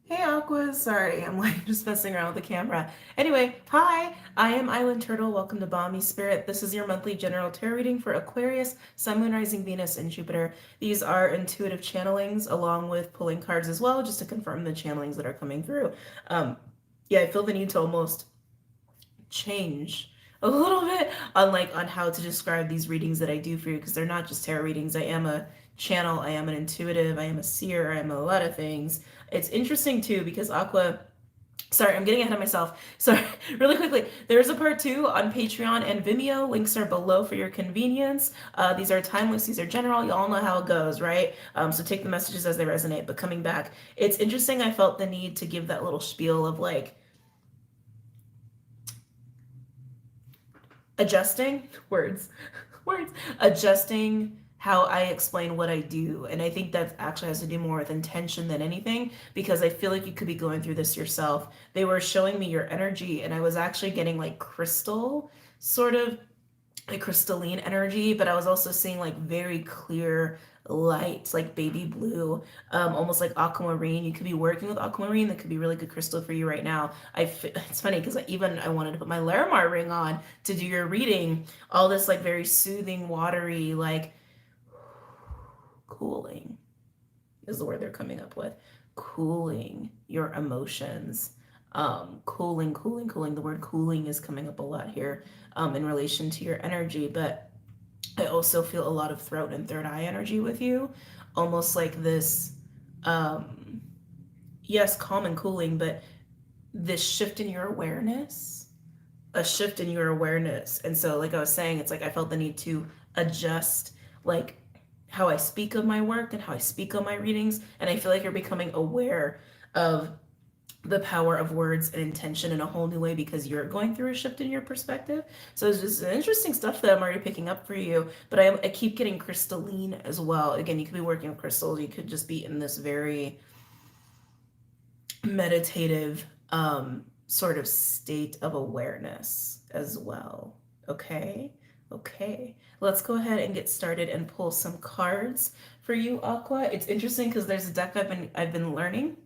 Hey Aqua, sorry, I'm like just messing around with the camera. Anyway, hi, I am Island Turtle. Welcome to BOMISpirit. This is your monthly general tarot reading for Aquarius, Sun, Moon, Rising, Venus, and Jupiter. These are intuitive channelings along with pulling cards as well, just to confirm the channelings that are coming through. Um, yeah, I feel the need to almost change a little bit on how to describe these readings that I do for you because they're not just tarot readings. I am a channel, I am an intuitive, I am a seer, I am a lot of things. It's interesting too because Aqua, sorry, I'm getting ahead of myself. Sorry, really quickly. There's a part two on Patreon and Vimeo. Links are below for your convenience. These are timeless, these are general. You all know how it goes, right? So take the messages as they resonate. But coming back, it's interesting. I felt the need to give that little spiel of like, adjusting words adjusting how I explain what I do. And I think that actually has to do more with intention than anything because I feel like you could be going through this yourself. They were showing me your energy and I was actually getting like crystal, sort of like crystalline energy, but I was also seeing like very clear light, like baby blue, almost like aquamarine. You could be working with aquamarine. That could be really good crystal for you right now. It's funny because I wanted to put my Larimar ring on to do your reading. All this like very soothing, watery, like cooling is the word they're coming up with. Cooling your emotions. Cooling. The word cooling is coming up a lot here in relation to your energy, but I also feel a lot of throat and third eye energy with you. Almost like this, um, yes, calm and cooling, but this shift in your awareness, a shift in your awareness. And so, like I was saying, it's like I felt the need to adjust, like how I speak of my work and how I speak of my readings. And I feel like you're becoming aware of the power of words and intention in a whole new way because you're going through a shift in your perspective. So it's just interesting stuff that I'm already picking up for you. But I keep getting crystalline as well. Again, you could be working with crystals. You could just be in this very meditative sort of state of awareness as well. Okay. Okay, let's go ahead and get started and pull some cards for you, Aqua. It's interesting because there's a deck I've been learning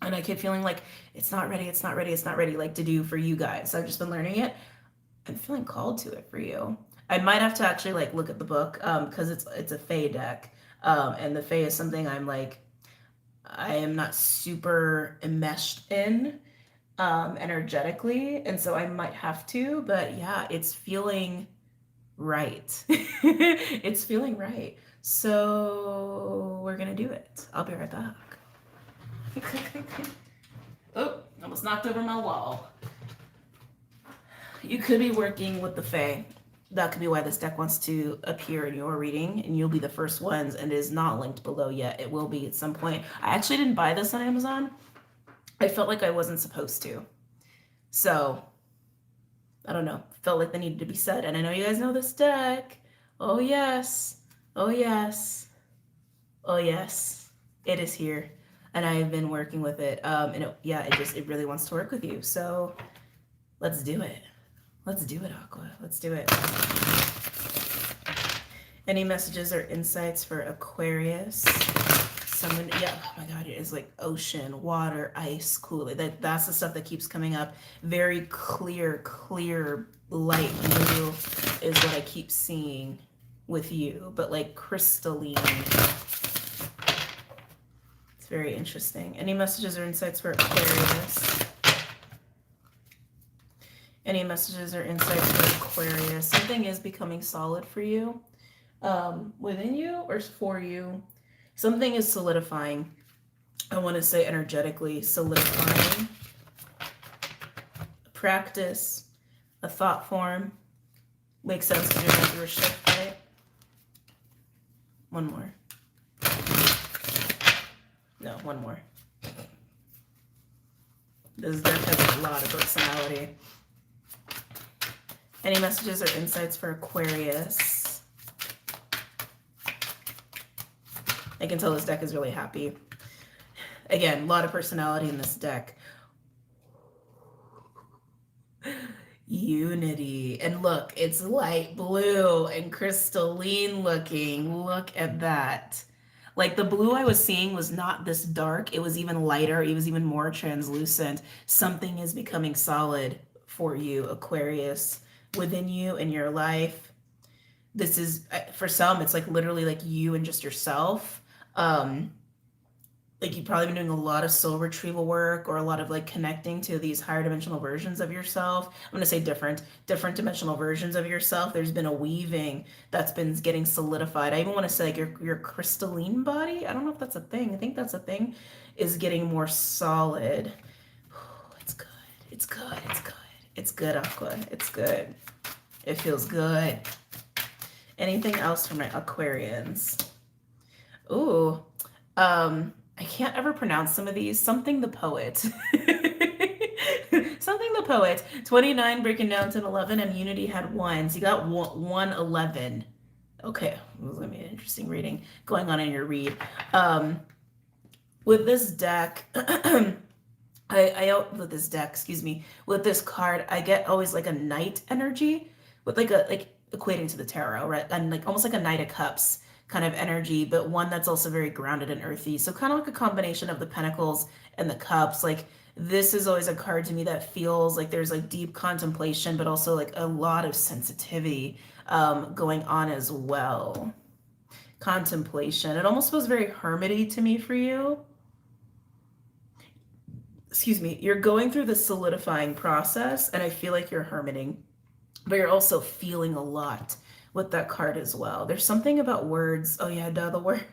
and I keep feeling like it's not ready, like to do for you guys. So I've just been learning it. I'm feeling called to it for you. I might have to actually like look at the book because it's a Fae deck, and the Fae is something I am not super enmeshed in energetically, and so I might have to. But yeah, it's feeling right. It's feeling right. So we're gonna do it. I'll be right back. Oh, almost knocked over my wall. You could be working with the Fae. That could be why this deck wants to appear in your reading, and you'll be the first ones, and it is not linked below yet. It will be at some point. I actually didn't buy this on Amazon. I felt like I wasn't supposed to. So, I don't know. Felt like they needed to be said. And I know you guys know this deck. Oh, yes. Oh, yes. Oh, yes. It is here. And I've been working with it. It really wants to work with you. So, let's do it. Let's do it, Aqua. Let's do it. Any messages or insights for Aquarius? Oh my God, it is like ocean, water, ice, cool. That's the stuff that keeps coming up. Very clear, light blue is what I keep seeing with you, but like crystalline. It's very interesting. Any messages or insights for Aquarius? Any messages or insights for Aquarius? Something is becoming solid for you, within you or for you. Something is solidifying. I want to say energetically solidifying. A practice, a thought form. Makes sense because you're going through a shift, right? One more. No, one more. This deck has a lot of personality. Any messages or insights for Aquarius? I can tell this deck is really happy. Again, a lot of personality in this deck. Unity. And look, it's light blue and crystalline looking. Look at that. Like the blue I was seeing was not this dark. It was even lighter. It was even more translucent. Something is becoming solid for you, Aquarius, within you in your life. This is, for some, it's like literally like you and just yourself. Um, like you've probably been doing a lot of soul retrieval work or a lot of like connecting to these higher dimensional versions of yourself. I'm going to say different dimensional versions of yourself. There's been a weaving that's been getting solidified. I even want to say like your crystalline body, I don't know if that's a thing, I think that's a thing, is getting more solid. It's good, it's good, it's good, it's good, Aqua, it's good, it feels good. Anything else for my Aquarians? Ooh, I can't ever pronounce some of these. Something the Poet. Something the Poet. 29 breaking down to 11, and Unity had 1. So you got 111. Okay, this is going to be an interesting reading going on in your read. With this deck, with this deck, excuse me, with this card, I get always like a knight energy with like equating to the tarot, right? And like almost like a Knight of Cups kind of energy, but one that's also very grounded and earthy. So kind of like a combination of the Pentacles and the Cups. Like this is always a card to me that feels like there's like deep contemplation, but also like a lot of sensitivity going on as well. Contemplation. It almost feels very hermity to me for you. Excuse me. You're going through the solidifying process, and I feel like you're hermiting, but you're also feeling a lot with that card as well. There's something about words. Oh yeah, duh, the words.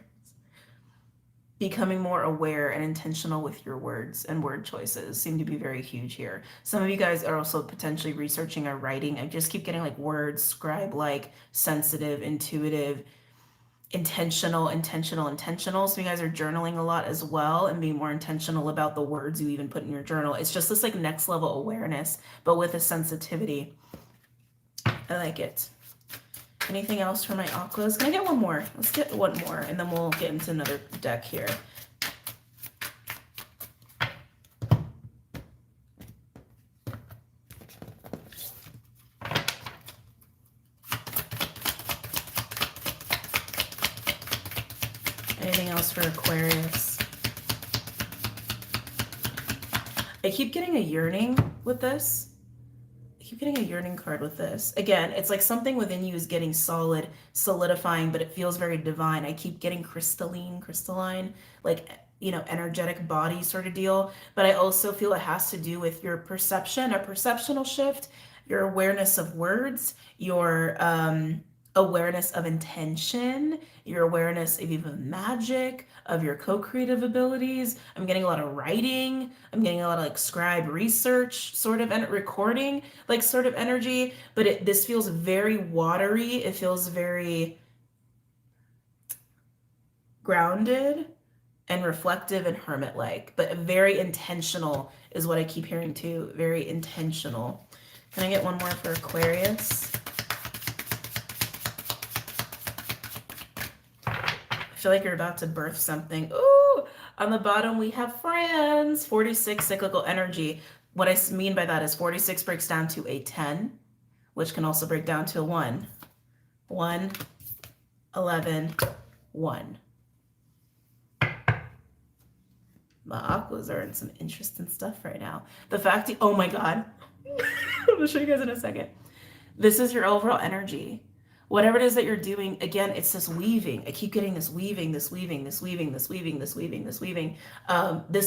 Becoming more aware and intentional with your words and word choices seem to be very huge here. Some of you guys are also potentially researching or writing. I just keep getting like words, scribe-like, sensitive, intuitive, intentional. So you guys are journaling a lot as well and being more intentional about the words you even put in your journal. It's just this like next level awareness, but with a sensitivity. I like it. Anything else for my aquas? Can I get one more? Let's get one more, and then we'll get into another deck here. Anything else for Aquarius? I keep getting a yearning with this. Keep getting a yearning card with this. Again, it's like something within you is getting solid, solidifying, but it feels very divine. I keep getting crystalline, like, you know, energetic body sort of deal. But I also feel it has to do with your perception, a perceptional shift, your awareness of words, your awareness of intention, your awareness of even magic, of your co-creative abilities. I'm getting a lot of writing. I'm getting a lot of like scribe research sort of and recording like sort of energy, but this feels very watery. It feels very grounded and reflective and hermit-like, but very intentional is what I keep hearing too. Very intentional. Can I get one more for Aquarius? I feel like you're about to birth something. Ooh, on the bottom we have friends. 46 cyclical energy. What I mean by that is 46 breaks down to a 10, which can also break down to a 1. 1, 11, 1. My aquas are in some interesting stuff right now. The fact, oh my God. I'll show you guys in a second. This is your overall energy. Whatever it is that you're doing, again, it's this weaving. I keep getting this weaving. This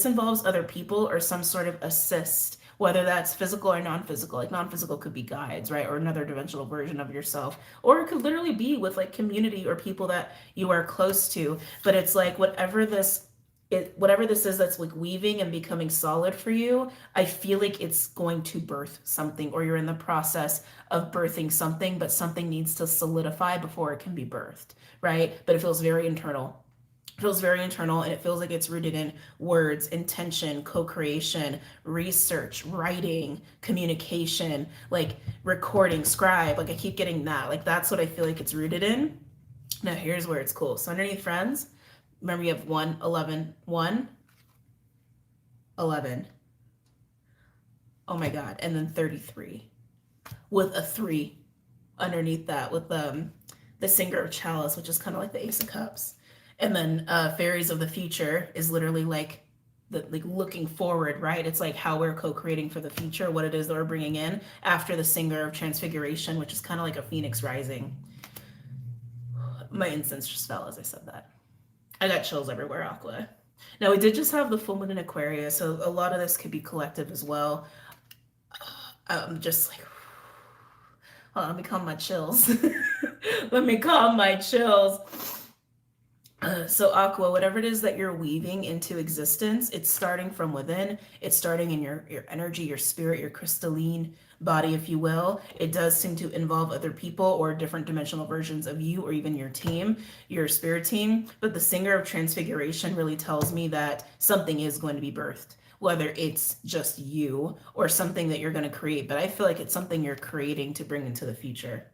involves other people or some sort of assist, whether that's physical or non-physical. Like non-physical could be guides, right? Or another dimensional version of yourself. Or it could literally be with like community or people that you are close to. But it's like whatever this is that's like weaving and becoming solid for you, I feel like it's going to birth something, or you're in the process of birthing something, but something needs to solidify before it can be birthed, right? But it feels very internal. It feels very internal, and it feels like it's rooted in words, intention, co-creation, research, writing, communication, like recording, scribe. Like I keep getting that. Like that's what I feel like it's rooted in. Now here's where it's cool. So underneath friends, remember you have 1, 11, 1, 11. Oh my God. And then 33 with a 3 underneath that with the Singer of Chalice, which is kind of like the Ace of Cups. And then fairies of the future is literally like like looking forward, right? It's like how we're co-creating for the future, what it is that we're bringing in after the singer of transfiguration, which is kind of like a phoenix rising. My incense just fell as I said that. I got chills everywhere, Aqua. Now we did just have the full moon in Aquarius, so a lot of this could be collective as well. Just like, hold on, let me calm my chills. Let me calm my chills. So Aqua, whatever it is that you're weaving into existence, it's starting from within. It's starting in your energy, your spirit, your crystalline body, if you will. It does seem to involve other people or different dimensional versions of you or even your team, your spirit team. But the singer of transfiguration really tells me that something is going to be birthed, whether it's just you or something that you're going to create. But I feel like it's something you're creating to bring into the future,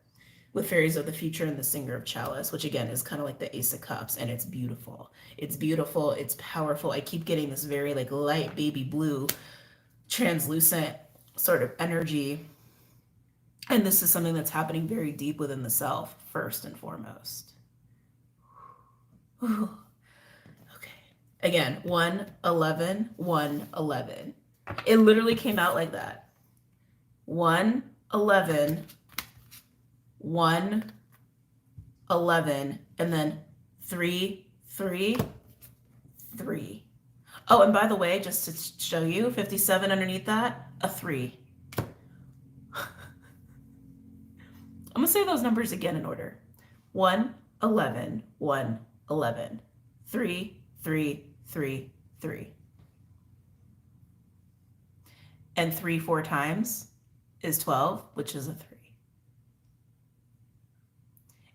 with fairies of the future and the singer of chalice, which again is kind of like the ace of cups, and it's beautiful. It's beautiful. It's powerful. I keep getting this very like light baby blue, translucent sort of energy. And this is something that's happening very deep within the self, first and foremost. Ooh. Okay. Again, 111, 111. It literally came out like that. 111, 1, 11, and then 3, 3, 3. Oh, and by the way, just to show you, 57 underneath that, a 3. I'm going to say those numbers again in order. 1, 11, 1, 11, 3, 3, 3, 3. And 3 4 times is 12, which is a 3.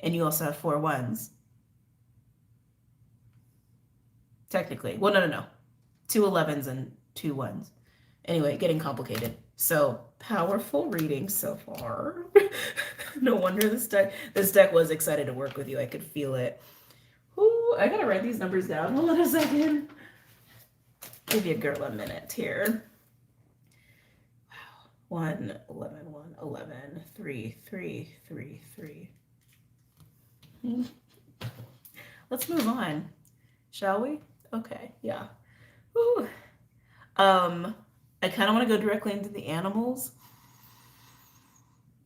And you also have 4 1s. Technically. Well, no. 2 11s and 2 1s. Anyway, getting complicated. So, powerful reading so far. No wonder this deck was excited to work with you. I could feel it. Ooh, I gotta write these numbers down. Hold on a second. Give you a girl a minute here. Wow. 1, 11, 1, 11, 3, 3, 3, 3. Let's move on, shall we? Okay, yeah. Ooh. I kind of want to go directly into the animals.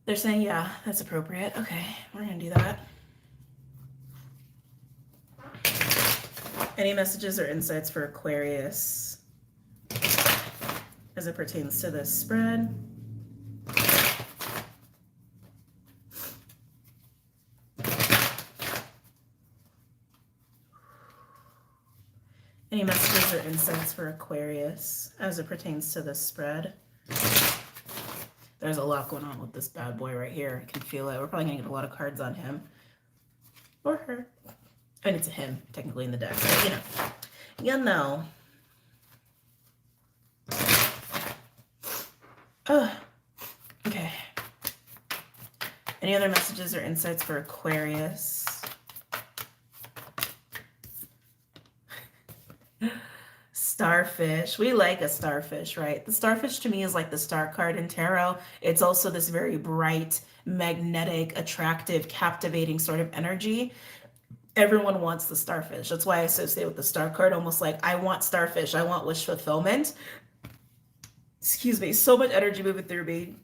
They're saying, yeah, that's appropriate. Okay, we're gonna do that. Any messages or insights for Aquarius as it pertains to this spread? Any messages or insights for Aquarius as it pertains to this spread? There's a lot going on with this bad boy right here. I can feel it. We're probably going to get a lot of cards on him. Or her. And it's a him, technically, in the deck. But, you know. You know. Okay. Any other messages or insights for Aquarius? Starfish. We like a starfish, right? The starfish to me is like the star card in tarot. It's also this very bright, magnetic, attractive, captivating sort of energy. Everyone wants the starfish. That's why I associate with the star card, almost like I want starfish. I want wish fulfillment. Excuse me. So much energy moving through me.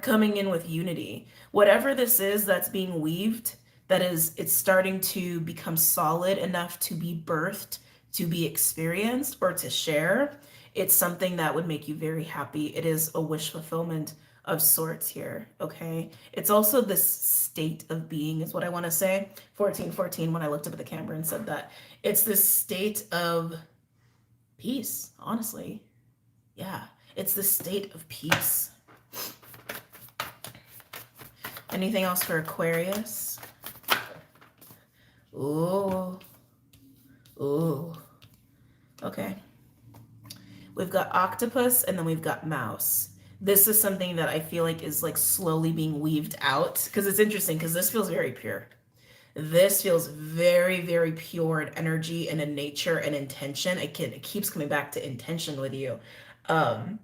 Coming in with unity. Whatever this is that's being weaved, that is, it's starting to become solid enough to be birthed, to be experienced, or to share. It's something that would make you very happy. It is a wish fulfillment of sorts here, okay? It's also this state of being is what I want to say. 1414, when I looked up at the camera and said that. It's this state of peace, honestly. Yeah, it's the state of peace. Anything else for Aquarius? Ooh. Ooh. Okay. We've got octopus and then we've got mouse. This is something that I feel like is like slowly being weaved out, because it's interesting because this feels very pure. This feels very, very pure in energy and in nature and intention. It keeps coming back to intention with you. And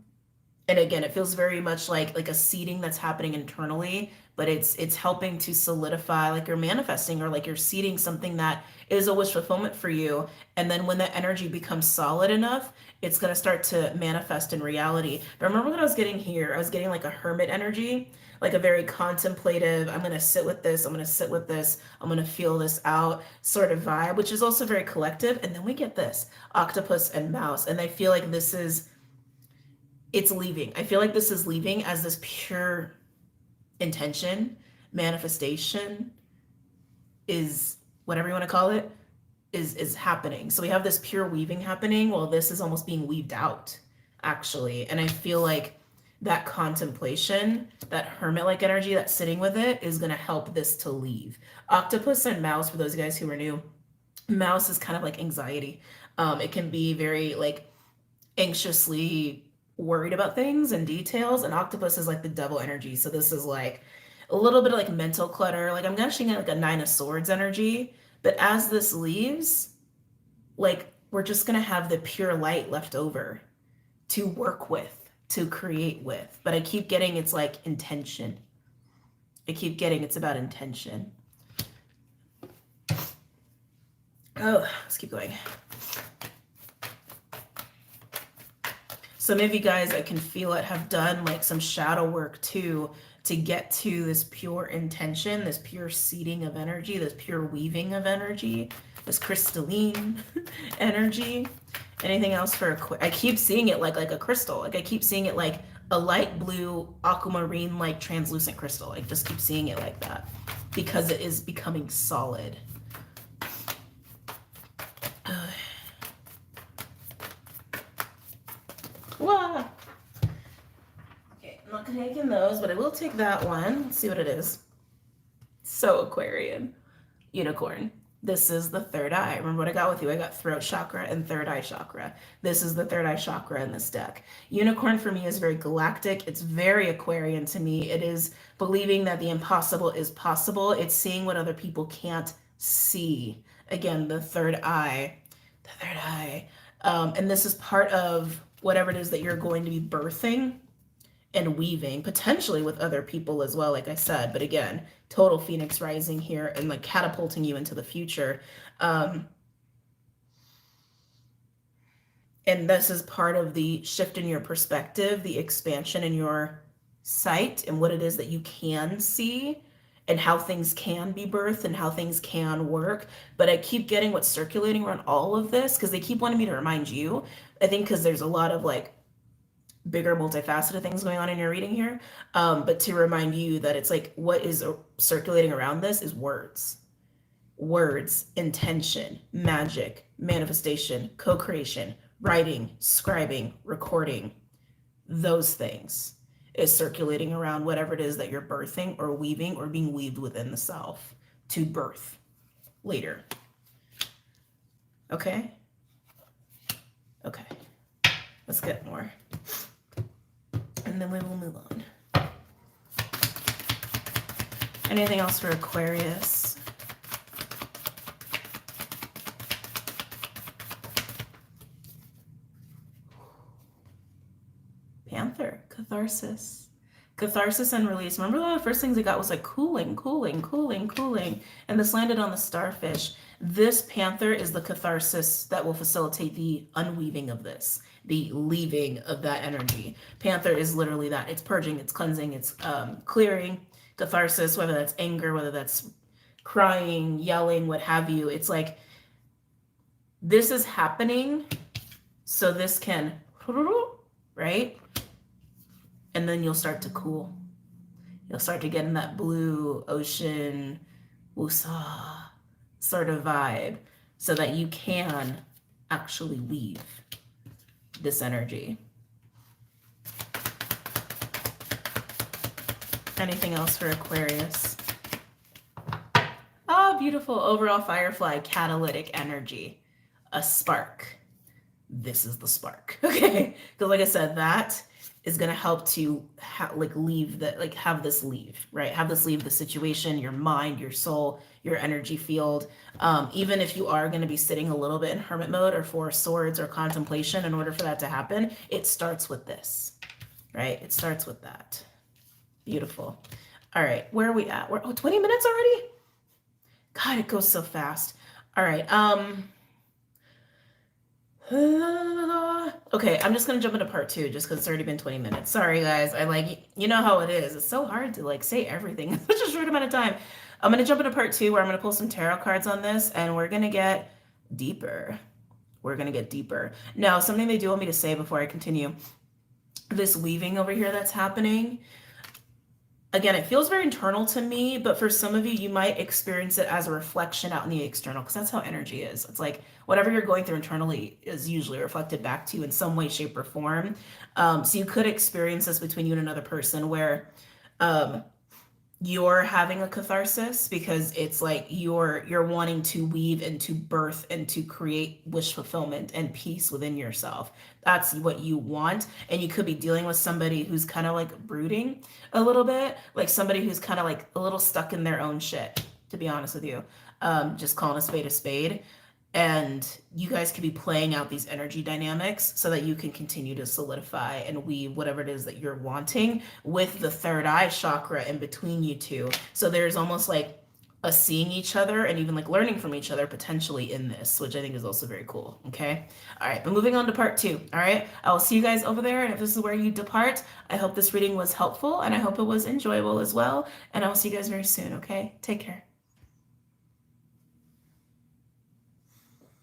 again, it feels very much like a seeding that's happening internally, but it's helping to solidify, like you're manifesting or like you're seeding something that is a wish fulfillment for you. And then when that energy becomes solid enough, it's going to start to manifest in reality. But remember what I was getting here? I was getting like a hermit energy, like a very contemplative, I'm going to sit with this, I'm going to sit with this, I'm going to feel this out sort of vibe, which is also very collective. And then we get this octopus and mouse. And I feel like it's leaving. I feel like this is leaving as this pure intention, manifestation is whatever you want to call it, is happening. So we have this pure weaving happening while this is almost being weaved out, actually. And I feel like that contemplation, that hermit-like energy that's sitting with it is going to help this to leave. Octopus and mouse, for those guys who are new, mouse is kind of like anxiety. It can be very like anxiously worried about things and details, and octopus is like the devil energy. So this is like a little bit of like mental clutter. Like I'm actually getting like a 9 of Swords energy, but as this leaves, like we're just gonna have the pure light left over to work with, to create with. But I keep getting it's like intention. I keep getting it's about intention. Oh, let's keep going. So maybe you guys, I can feel it, have done like some shadow work too to get to this pure intention, this pure seeding of energy, this pure weaving of energy, this crystalline energy. Anything else for I keep seeing it like a crystal. Like I keep seeing it like a light blue aquamarine like translucent crystal. I just keep seeing it like that because it is becoming solid. Wow. Okay, I'm not taking those, but I will take that one. Let's see what it is. So Aquarian. Unicorn. This is the third eye. Remember what I got with you? I got throat chakra and third eye chakra. This is the third eye chakra in this deck. Unicorn for me is very galactic. It's very Aquarian to me. It is believing that the impossible is possible. It's seeing what other people can't see. Again, the third eye. The third eye. And this is part of whatever it is that you're going to be birthing and weaving, potentially with other people as well, like I said. But again, total Phoenix rising here and like catapulting you into the future. And this is part of the shift in your perspective, the expansion in your sight and what it is that you can see and how things can be birthed and how things can work. But I keep getting what's circulating around all of this because they keep wanting me to remind you. I think because there's a lot of like bigger multifaceted things going on in your reading here. But to remind you that it's like what is circulating around this is words. Words, intention, magic, manifestation, co-creation, writing, scribing, recording. Those things is circulating around whatever it is that you're birthing or weaving or being weaved within the self to birth later. Okay? Okay. Let's get more. And then we will move on. Anything else for Aquarius? Panther, catharsis. Catharsis and release. Remember one of the first things I got was like cooling, cooling, cooling, cooling. And this landed on the starfish. This panther is the catharsis that will facilitate the unweaving of this, the leaving of that energy. Panther is literally that. It's purging, it's cleansing, it's clearing. Catharsis, whether that's anger, whether that's crying, yelling, what have you. It's like this is happening so this can, right? And then you'll start to cool. You'll start to get in that blue ocean, woosah sort of vibe so that you can actually weave this energy. Anything else for Aquarius? Oh, beautiful. Overall Firefly, catalytic energy. A spark. This is the spark. Okay. Because like I said, that is going to help to leave that, like have this leave, right? Have this leave the situation, your mind, your soul, your energy field. Even if you are going to be sitting a little bit in hermit mode or Four of Swords or contemplation, in order for that to happen, it starts with this, right? It starts with that. Beautiful. All right, where are we at? We're 20 minutes already? God, it goes so fast. All right. Okay, I'm just gonna jump into part two just because it's already been 20 minutes. Sorry, guys. I like, you know how it is. It's so hard to like say everything in such a short amount of time. I'm gonna jump into part two where I'm gonna pull some tarot cards on this and we're gonna get deeper. We're gonna get deeper. Now, something they do want me to say before I continue, this weaving over here that's happening, again, it feels very internal to me, but for some of you, you might experience it as a reflection out in the external because that's how energy is. It's like whatever you're going through internally is usually reflected back to you in some way, shape, or form. So you could experience this between you and another person where um, you're having a catharsis because it's like you're wanting to weave and to birth and to create wish fulfillment and peace within yourself. That's what you want. And you could be dealing with somebody who's kind of like brooding a little bit, like somebody who's kind of like a little stuck in their own shit, to be honest with you. Just calling a spade a spade. And you guys could be playing out these energy dynamics so that you can continue to solidify and weave whatever it is that you're wanting with the third eye chakra in between you two. So there's almost like a seeing each other and even like learning from each other potentially in this, which I think is also very cool. Okay. All right. But moving on to part two. All right. I will see you guys over there. And if this is where you depart, I hope this reading was helpful and I hope it was enjoyable as well. And I will see you guys very soon. Okay. Take care.